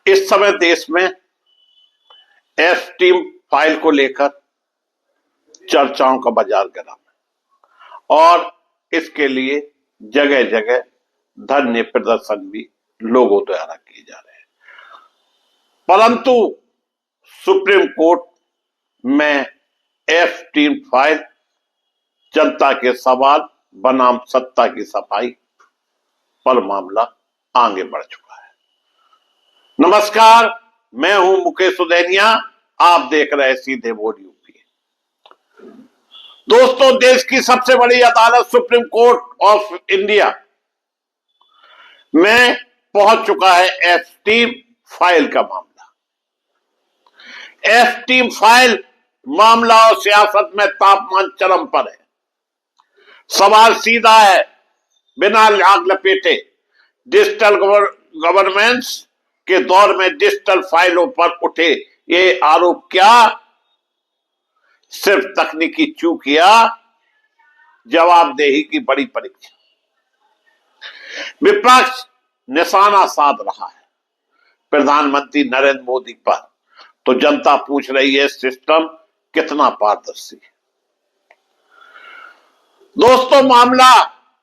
इस समय देश में एफ टीम फाइल को लेकर चर्चाओं का बाजार गर्म है और इसके लिए जगह जगह धरने प्रदर्शन भी लोगों द्वारा किए जा रहे हैं। परंतु सुप्रीम कोर्ट में एफ टीम फाइल जनता के सवाल बनाम सत्ता की सफाई पर मामला आगे बढ़ चुका है। नमस्कार, मैं हूं मुकेश सुदैनिया, आप देख रहे हैं सीधे बोल यूपी। दोस्तों, देश की सबसे बड़ी अदालत सुप्रीम कोर्ट ऑफ इंडिया में पहुंच चुका है एफ टीम फाइल का मामला। एफ टीम फाइल मामला और सियासत में तापमान चरम पर है। सवाल सीधा है, बिना आग लपेटे। डिजिटल गवर्नेंस के दौर में डिजिटल फाइलों पर उठे ये आरोप क्या सिर्फ तकनीकी चूक या जवाबदेही की बड़ी परीक्षा? विपक्ष निशाना साध रहा है प्रधानमंत्री नरेंद्र मोदी पर, तो जनता पूछ रही है सिस्टम कितना पारदर्शी है। दोस्तों, मामला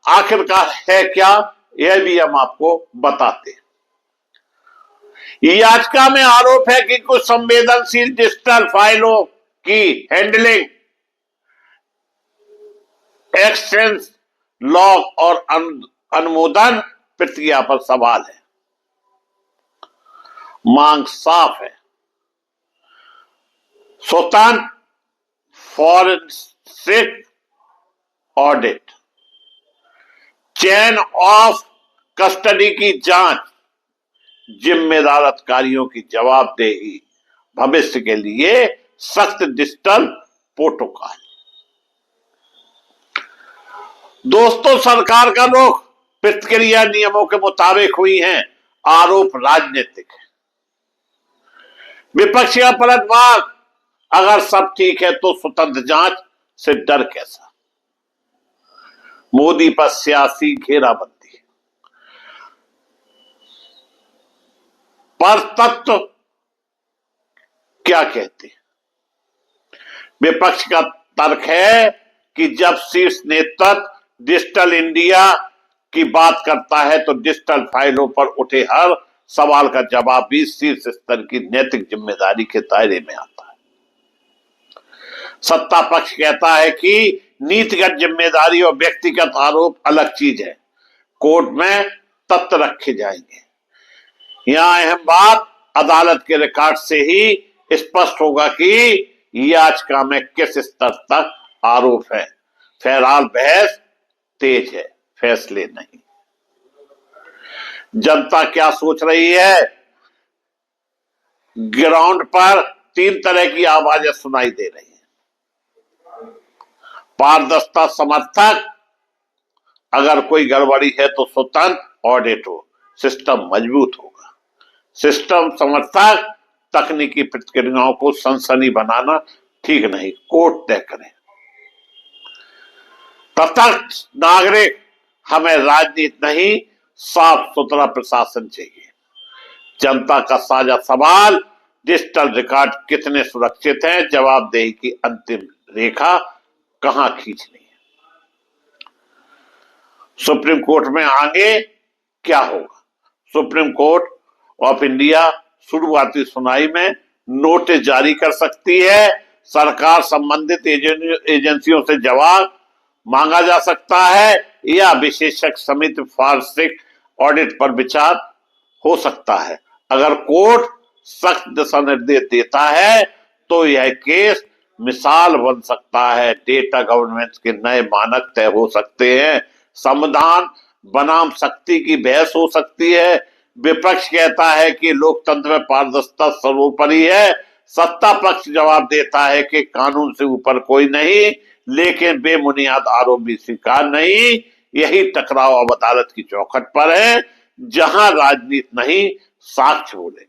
आखिरकार है क्या, यह भी हम आपको बताते हैं। याचिका में आरोप है कि कुछ संवेदनशील डिजिटल फाइलों की हैंडलिंग, एक्सचेंज, लॉग और अनुमोदन प्रक्रिया पर सवाल है। मांग साफ है, स्वतंत्र forensic audit, chain of custody की जांच, जिम्मेदार अधिकारियों की जवाबदेही, भविष्य के लिए सख्त डिजिटल प्रोटोकॉल। दोस्तों, सरकार का रुख प्रतिक्रिया नियमों के मुताबिक हुई है, आरोप राजनीतिक है। विपक्षी का पलटवार, अगर सब ठीक है तो स्वतंत्र जांच से डर कैसा? मोदी पर सियासी घेराबंदी पर तत्व क्या कहते हैं? विपक्ष का तर्क है कि जब शीर्ष नेतृत्व डिजिटल इंडिया की बात करता है तो डिजिटल फाइलों पर उठे हर सवाल का जवाब भी शीर्ष स्तर की नैतिक जिम्मेदारी के दायरे में आता है। सत्ता पक्ष कहता है कि नीतिगत जिम्मेदारी और व्यक्तिगत आरोप अलग चीज है, कोर्ट में तथ्य रखे जाएंगे। यहां अहम बात, अदालत के रिकॉर्ड से ही स्पष्ट होगा कि याचिका में किस स्तर तक आरोप है। फिलहाल बहस तेज है, फैसले नहीं। जनता क्या सोच रही है? ग्राउंड पर तीन तरह की आवाजें सुनाई दे रही हैं। पारदर्शिता समर्थक, अगर कोई गड़बड़ी है तो स्वतंत्र ऑडिट हो, सिस्टम मजबूत होगा। सिस्टम समर्थक, तकनीकी प्रतिक्रियाओं को सनसनी बनाना ठीक नहीं, कोर्ट तय करें। तटस्थ नागरिक, हमें राजनीति नहीं, साफ सुथरा प्रशासन चाहिए। जनता का साझा सवाल, डिजिटल रिकॉर्ड कितने सुरक्षित हैं? जवाबदेही की अंतिम रेखा कहां खींचनी है? सुप्रीम कोर्ट में आगे क्या होगा? सुप्रीम कोर्ट ऑफ इंडिया शुरुआती सुनवाई में नोटिस जारी कर सकती है। सरकार संबंधित एजेंसियों से जवाब मांगा जा सकता है या विशेषज्ञ समिति फॉरेंसिक ऑडिट पर विचार हो सकता है। अगर कोर्ट सख्त दिशा निर्देश देता है तो यह केस मिसाल बन सकता है। डेटा गवर्नेंस के नए मानक तय हो सकते हैं। संविधान बनाम शक्ति की बहस हो सकती है। विपक्ष कहता है कि लोकतंत्र में पारदर्शिता सर्वोपरि है। सत्ता पक्ष जवाब देता है कि कानून से ऊपर कोई नहीं, लेकिन बेबुनियाद आरोप भी स्वीकार नहीं। यही टकराव अब अदालत की चौखट पर है, जहां राजनीति नहीं, साक्ष्य बोले।